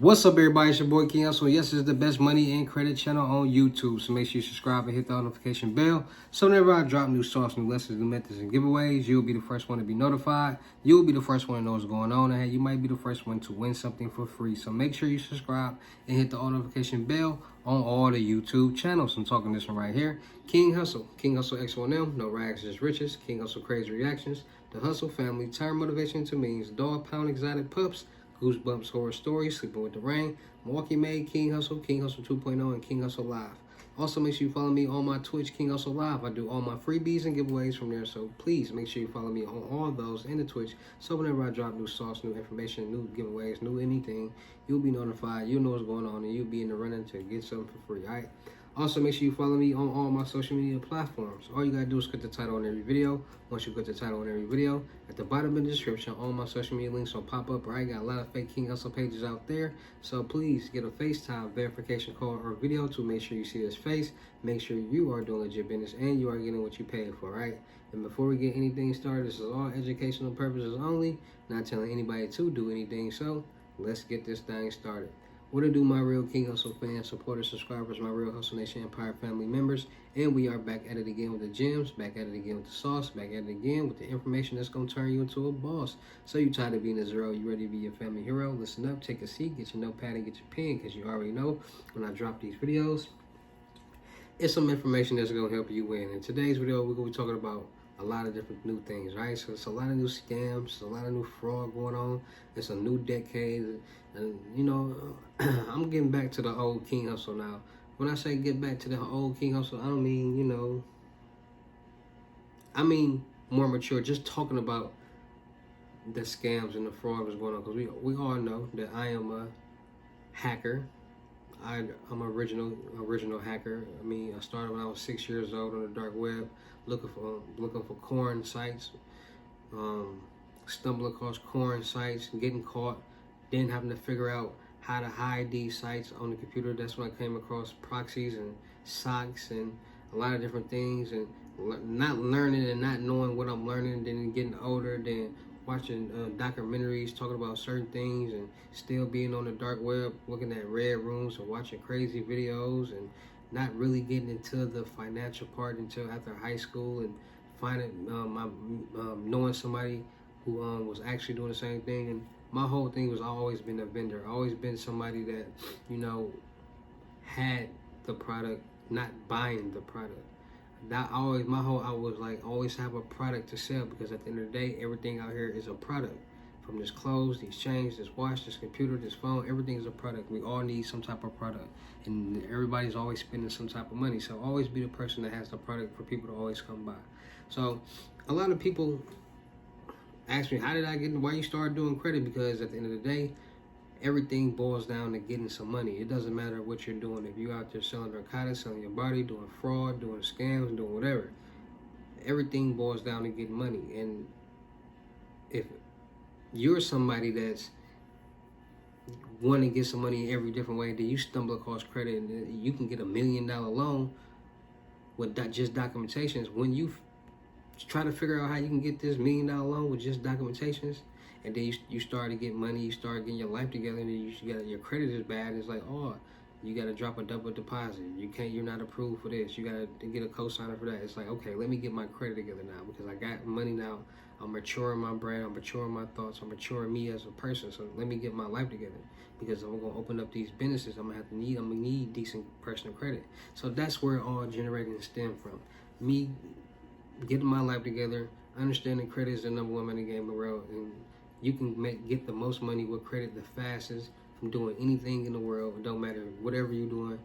What's up, everybody? It's your boy King Hustle. Yes, it's the best money and credit channel on YouTube. So make sure you subscribe and hit the notification bell. So whenever I drop new sauce, new lessons, new methods, and giveaways, you'll be the first one to be notified. You'll be the first one to know what's going on. And you might be the first one to win something for free. So make sure you subscribe and hit the notification bell on all the YouTube channels. I'm talking this one right here. King Hustle. King Hustle X1M. No rags, just riches. King Hustle Crazy Reactions. The Hustle Family. Turn motivation to means. Dog Pound Exotic Pups. Goosebumps Horror Stories, Sleeping with the Rain, Milwaukee Made, King Hustle 2.0, and King Hustle Live. Also, make sure you follow me on my Twitch, King Hustle Live. I do all my freebies and giveaways from there, so please make sure you follow me on all those in the Twitch. So whenever I drop new sauce, new information, new giveaways, new anything, you'll be notified. You'll know what's going on, and you'll be in the running to get something for free, all right? Also, make sure you follow me on all my social media platforms. All you gotta do is click the title on every video. Once you click the title on every video, at the bottom of the description, all my social media links will pop up. I got a lot of fake King Hustle pages out there. So please get a FaceTime verification call or video to make sure you see this face. Make sure you are doing legit business and you are getting what you paid for, right? And before we get anything started, this is all educational purposes only. Not telling anybody to do anything. So let's get this thing started. What to do, my real King Hustle fans, supporters, subscribers, my real Hustle Nation Empire family members, and we are back at it again with the gems, back at it again with the sauce, back at it again with the information that's going to turn you into a boss. So you tired of being a zero, you ready to be your family hero? Listen up, take a seat, get your notepad and get your pen, because you already know when I drop these videos, it's some information that's going to help you win. In today's video, we're going to be talking about a lot of different new things, right? So it's a lot of new scams, a lot of new fraud going on. It's a new decade, and you know, I'm getting back to the old King Hustle now. When I say get back to the old King Hustle, I don't mean, you know, I mean more mature. Just talking about the scams and the fraud that's going on, because we all know that I am a hacker. I'm an original hacker. I mean, I started when I was 6 years old on the dark web, looking for corn sites, stumble across corn sites, getting caught, then having to figure out how to hide these sites on the computer. That's when I came across proxies and socks and a lot of different things, and not learning and not knowing what I'm learning, then getting older, then watching documentaries talking about certain things, and still being on the dark web looking at red rooms and watching crazy videos, and not really getting into the financial part until after high school, and finding knowing somebody who was actually doing the same thing. And my whole thing was, I've always been a vendor. I've always been somebody that, you know, had the product, not buying the product. That always, I was like, always have a product to sell, because at the end of the day, everything out here is a product. From this clothes, these chains, this watch, this computer, this phone, everything is a product. We all need some type of product, and everybody's always spending some type of money. So always be the person that has the product for people to always come by. So a lot of people ask me, how did I get why you started doing credit? Because at the end of the day, everything boils down to getting some money. It doesn't matter what you're doing. If you're out there selling narcotics, selling your body, doing fraud, doing scams, doing whatever, everything boils down to getting money. And if you're somebody that's wanting to get some money in every different way, then you stumble across credit, and you can get $1 million loan with just documentations. When you try to figure out how you can get this $1 million loan with just documentations, and then you start to get money, you start getting your life together, and then your credit is bad. It's like, oh, you got to drop a double deposit. You're not approved for this. You got to get a co-signer for that. It's like, okay, let me get my credit together now, because I got money now. I'm maturing my brand. I'm maturing my thoughts. I'm maturing me as a person. So let me get my life together, because I'm gonna open up these businesses. I'm gonna need decent personal credit. So that's where it all generated and stemmed from. Me getting my life together, understanding credit is the #1 money game in the world, and you can get the most money with credit the fastest from doing anything in the world. It don't matter whatever you're doing.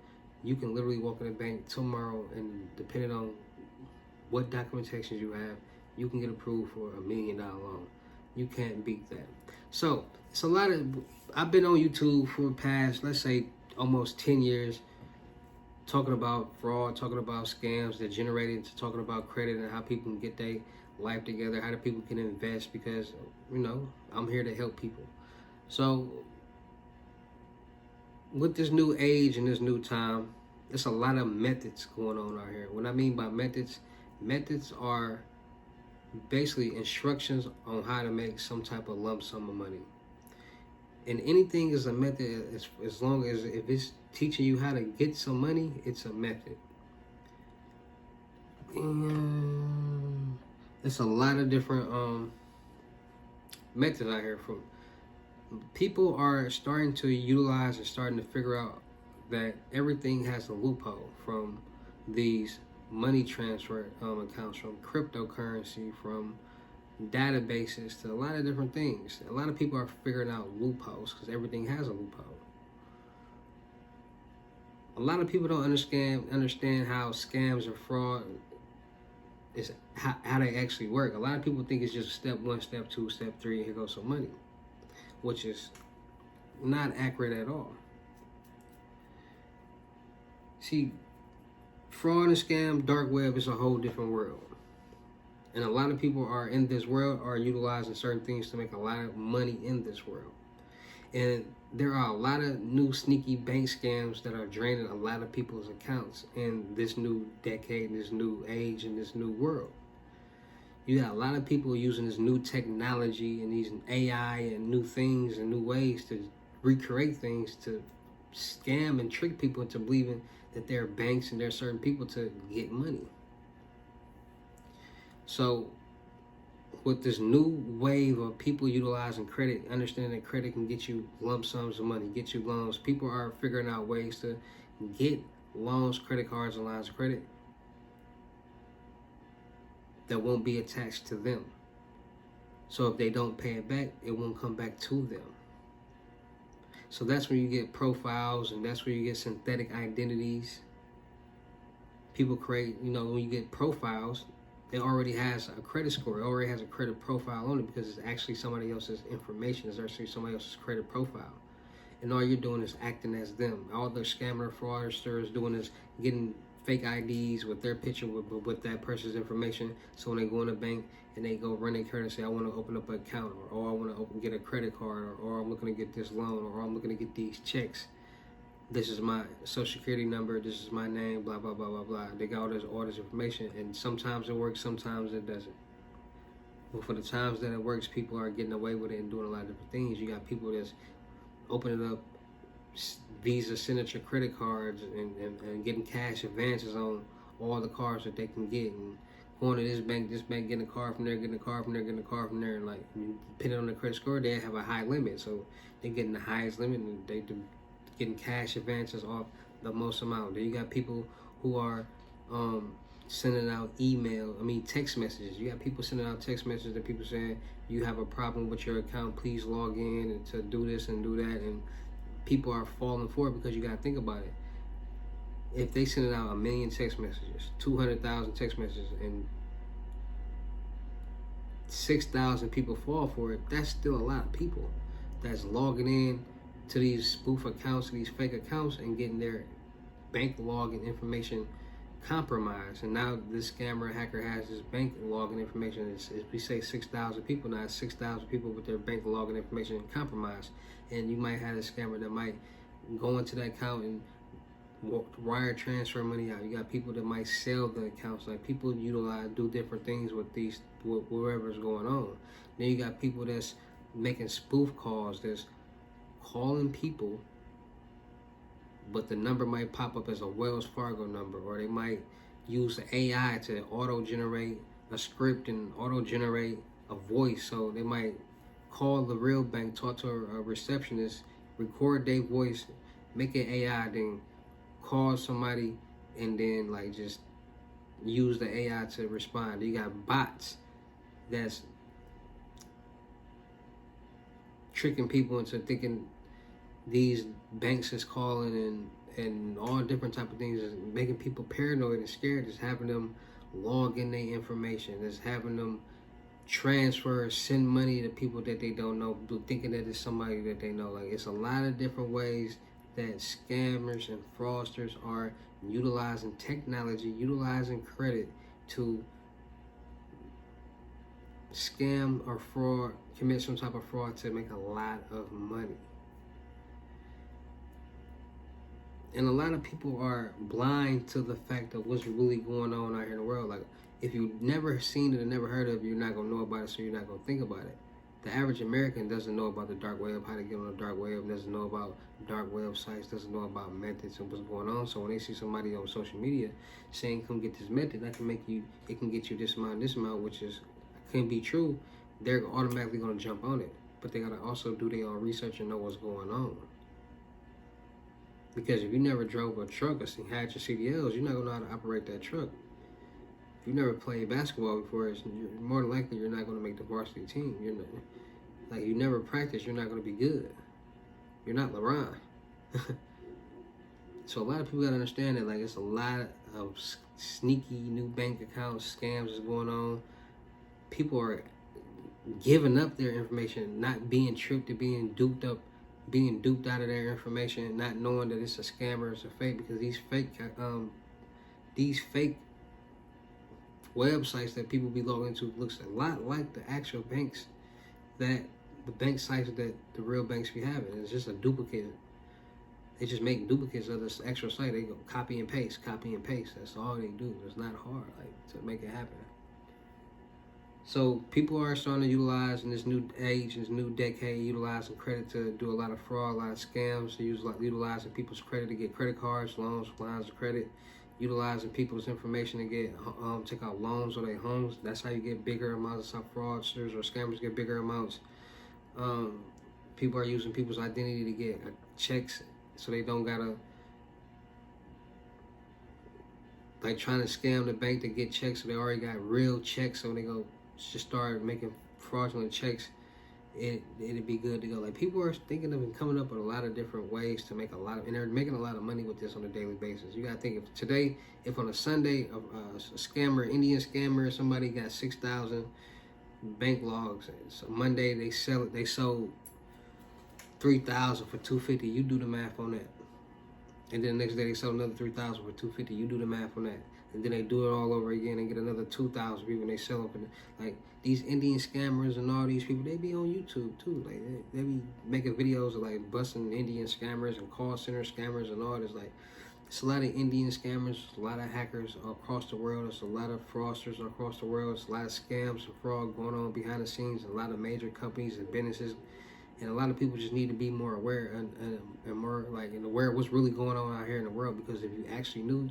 You can literally walk in the bank tomorrow, and depending on what documentations you have, you can get approved for $1 million loan. You can't beat that. So it's a lot of, I've been on YouTube for the past, let's say, almost 10 years, talking about fraud, talking about scams that generated, to talking about credit and how people can get their life together, how the people can invest, because, you know, I'm here to help people. So with this new age and this new time, there's a lot of methods going on out here. What I mean by methods are basically instructions on how to make some type of lump sum of money. And anything is a method, as long as if it's teaching you how to get some money, it's a method. And there's a lot of different methods out here. From people are starting to utilize and starting to figure out that everything has a loophole, from these money transfer accounts, from cryptocurrency, from databases, to a lot of different things. A lot of people are figuring out loopholes because everything has a loophole. A lot of people don't understand how scams or fraud is, how they actually work. A lot of people think it's just step 1, step 2, step 3, and here goes some money, which is not accurate at all. See, fraud and scam, dark web is a whole different world. And a lot of people are in this world are utilizing certain things to make a lot of money in this world. And there are a lot of new sneaky bank scams that are draining a lot of people's accounts in this new decade, in this new age, in this new world. You got a lot of people using this new technology and these AI and new things and new ways to recreate things to scam and trick people into believing that there are banks and there are certain people to get money. So with this new wave of people utilizing credit, understanding that credit can get you lump sums of money, get you loans, people are figuring out ways to get loans, credit cards, and lines of credit that won't be attached to them. So if they don't pay it back, it won't come back to them. So that's when you get profiles, and that's where you get synthetic identities. People create, when you get profiles, it already has a credit score. It already has a credit profile on it because it's actually somebody else's information. It's actually somebody else's credit profile. And all you're doing is acting as them. All the scammer, fraudsters doing is getting fake IDs with their picture with that person's information. So when they go in a bank and they go run their credit and say, I want to open up an account, or I want to get a credit card, or I'm looking to get this loan, or I'm looking to get these checks. This is my social security number, this is my name, blah, blah, blah, blah, blah. They got all this information, and sometimes it works, sometimes it doesn't. But for the times that it works, people are getting away with it and doing a lot of different things. You got people that's opening up Visa signature credit cards and getting cash advances on all the cards that they can get, and going to this bank, getting a card from there, getting a card from there, getting a card from there, and like, depending on the credit score, they have a high limit, so they're getting the highest limit, and they do getting cash advances off the most amount. Then you got people who are sending out text messages. You got people sending out text messages that people saying, you have a problem with your account, please log in and to do this and do that. And people are falling for it because you got to think about it. If they sending out 1 million text messages, 200,000 text messages, and 6,000 people fall for it, that's still a lot of people that's logging in to these spoof accounts, these fake accounts, and getting their bank login information compromised. And now this scammer hacker has his bank login information. If we say 6,000 people, now it's 6,000 people with their bank login information compromised. And you might have a scammer that might go into that account and wire transfer money out. You got people that might sell the accounts. Like, people do different things with whatever's going on. Then you got people that's making spoof calls, that's calling people, but the number might pop up as a Wells Fargo number, or they might use the AI to auto-generate a script and auto-generate a voice. So they might call the real bank, talk to a receptionist, record their voice, make an AI, then call somebody, and then like just use the AI to respond. You got bots that's tricking people into thinking these banks is calling, and all different type of things, is making people paranoid and scared. Just having them log in their information, just having them transfer, send money to people that they don't know, thinking that it's somebody that they know. Like, it's a lot of different ways that scammers and fraudsters are utilizing technology, utilizing credit to scam or fraud, commit some type of fraud to make a lot of money. And a lot of people are blind to the fact of what's really going on out here in the world. Like, if you've never seen it or never heard of it, you're not going to know about it, so you're not going to think about it. The average American doesn't know about the dark web, how to get on the dark web, doesn't know about dark websites, doesn't know about methods and what's going on. So when they see somebody on social media saying, come get this method, that can make you, it can get you this amount, which is, can be true, they're automatically going to jump on it. But they got to also do their own research and know what's going on. Because if you never drove a truck or had your CDLs, you're not going to know how to operate that truck. If you never played basketball before, it's more than likely you're not going to make the varsity team. You're not, like, you never practice, you're not going to be good. You're not LeBron. So a lot of people got to understand that, like, it's a lot of sneaky new bank accounts, scams is going on. People are giving up their information, not being tricked to being duped out of their information, not knowing that it's a scam or it's a fake, because these fake websites that people be logging into looks a lot like the actual banks, that the bank sites that the real banks be having. It's just a duplicate. They just make duplicates of this actual site. They go copy and paste. That's all they do. It's not hard, like, to make it happen. So people are starting to utilize in this new age, in this new decade, utilizing credit to do a lot of fraud, a lot of scams. They utilizing people's credit to get credit cards, loans, lines of credit, utilizing people's information to get take out loans on their homes. That's how you get bigger amounts. That's how fraudsters or scammers get bigger amounts. People are using people's identity to get checks, so they don't gotta, like, trying to scam the bank to get checks. So they already got real checks, so when they go just start making fraudulent checks, it'd be good to go. Like, people are thinking of and coming up with a lot of different ways to make a lot of, and they're making a lot of money with this on a daily basis. You gotta think, if on a Sunday a scammer, Indian scammer, somebody got 6,000 bank logs, so Monday they sold 3,000 for $250. You do the math on that. And then the next day they sold another 3,000 for $250. You do the math on that. And then they do it all over again and get another 2,000 people, and they sell up. And, like, these Indian scammers and all these people, they be on YouTube too. Like, they be making videos of, like, busting Indian scammers and call center scammers and all this. Like, it's a lot of Indian scammers, a lot of hackers across the world. There's a lot of fraudsters across the world. There's a lot of scams and fraud going on behind the scenes. A lot of major companies and businesses. And a lot of people just need to be more aware and more, like, and aware of what's really going on out here in the world. Because if you actually knew,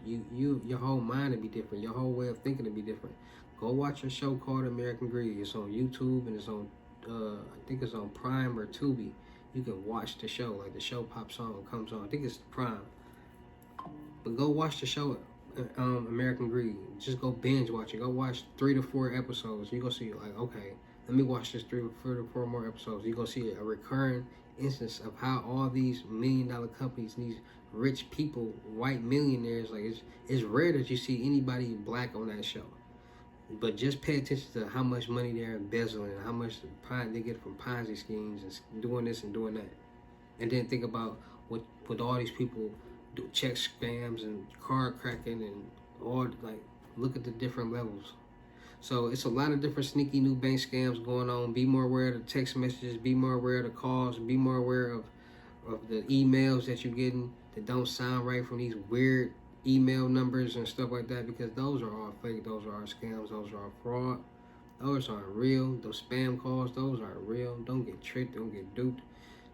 your whole mind would be different. Your whole way of thinking would be different. Go watch a show called American Greed. It's on YouTube, and it's on, I think it's on Prime or Tubi. You can watch the show. Like, the show pops on and comes on. I think it's Prime. But go watch the show, American Greed. Just go binge watch it. Go watch 3 to 4 episodes. You're going to see, like, okay, let me watch this 3 to 4 more episodes. You're going to see a recurring instance of how all these $1 million companies, these rich people, white millionaires, like, it's rare that you see anybody black on that show. But just pay attention to how much money they're embezzling, how much they get from Ponzi schemes and doing this and doing that. And then think about what all these people do, check scams and card cracking and all, like, look at the different levels. So it's a lot of different sneaky new bank scams going on. Be more aware of the text messages. Be more aware of the calls. Be more aware of the emails that you're getting that don't sound right from these weird email numbers and stuff like that, because those are all fake. Those are all scams. Those are all fraud. Those aren't real. Those spam calls, those aren't real. Don't get tricked. Don't get duped.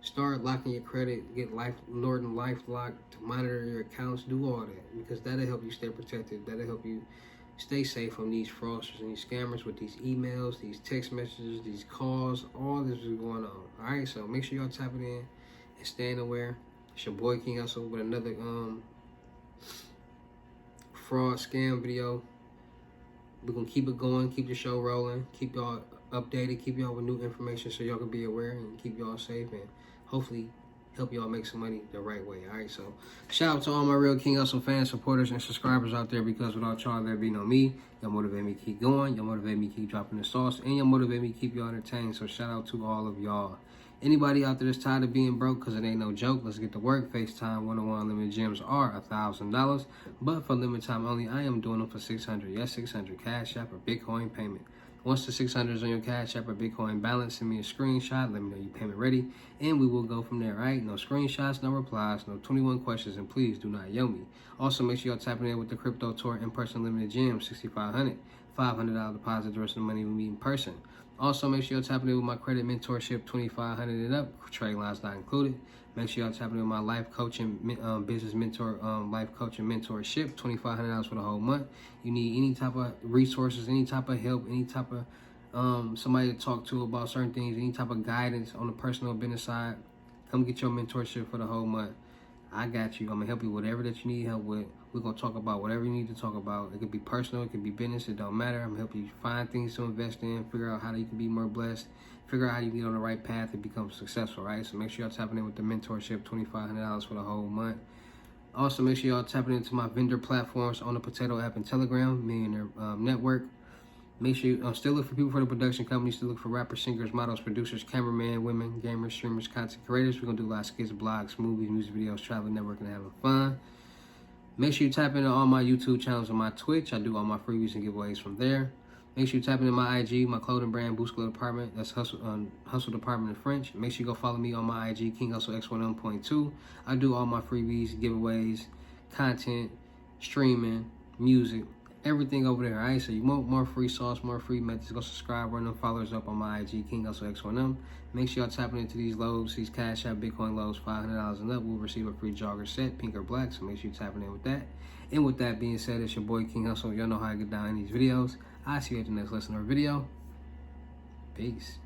Start locking your credit. Get Norton LifeLock to monitor your accounts. Do all that, because that'll help you stay protected. That'll help you stay safe from these fraudsters and these scammers with these emails, these text messages, these calls. All this is going on. All right, so make sure y'all tapping in and staying aware. It's your boy King Hustle with another fraud scam video. We're gonna keep it going, keep the show rolling, keep y'all updated, keep y'all with new information so y'all can be aware and keep y'all safe, and hopefully help y'all make some money the right way. All right, so shout out to all my real King Hustle fans, supporters, and subscribers out there, because without y'all, there'd be no me. Y'all motivate me to keep going, y'all motivate me to keep dropping the sauce, and y'all motivate me to keep y'all entertained. So shout out to all of y'all. Anybody out there that's tired of being broke, because it ain't no joke, let's get to work. FaceTime 101 Unlimited Gems are $1,000, but for limited time only, I am doing them for $600. Yes, $600 Cash App or Bitcoin payment. Once the $600 is on your Cash App or Bitcoin balance, send me a screenshot, let me know your payment ready, and we will go from there, all right? No screenshots, no replies, no 21 questions, and please do not yell me. Also, make sure y'all tapping in with the Crypto Tour in-person Limited Gems, $6,500. $500 deposit, the rest of the money we meet in person. Also, make sure y'all tapping in with my credit mentorship, 2,500 and up, trade lines not included. Make sure y'all tapping in with my life coaching, business mentor, life coaching mentorship, $2,500 for the whole month. You need any type of resources, any type of help, any type of somebody to talk to about certain things, any type of guidance on the personal business side, come get your mentorship for the whole month. I got you. I'm gonna help you with whatever that you need help with. We're gonna talk about whatever you need to talk about. It could be personal, it could be business, it don't matter. I'm gonna help you find things to invest in, figure out how you can be more blessed, figure out how you can get on the right path to become successful, right? So make sure y'all tapping in with the mentorship, $2,500 for the whole month. Also, make sure y'all tapping into my vendor platforms on the Potato app and Telegram, Millionaire Network. Make sure you still look for people for the production company. Still look for rappers, singers, models, producers, cameramen, women, gamers, streamers, content creators. We're going to do a lot of skits, blogs, movies, music videos, traveling, networking, and having fun. Make sure you tap into all my YouTube channels and my Twitch. I do all my freebies and giveaways from there. Make sure you tap into my IG, my clothing brand, Boost Glow Department. That's Hustle Department in French. Make sure you go follow me on my IG, King Hustle X11.2. I do all my freebies, giveaways, content, streaming, music, everything over there. Alright, so you want more free sauce, more free methods, go subscribe, run them followers up on my IG, King Hustle X1M. Make sure y'all tapping into these loads, these Cash App, Bitcoin loads, $500 and up. We'll receive a free jogger set, pink or black, so make sure you're tapping in with that. And with that being said, it's your boy King Hustle. Y'all know how I get down in these videos. I'll see you at the next lesson or video. Peace.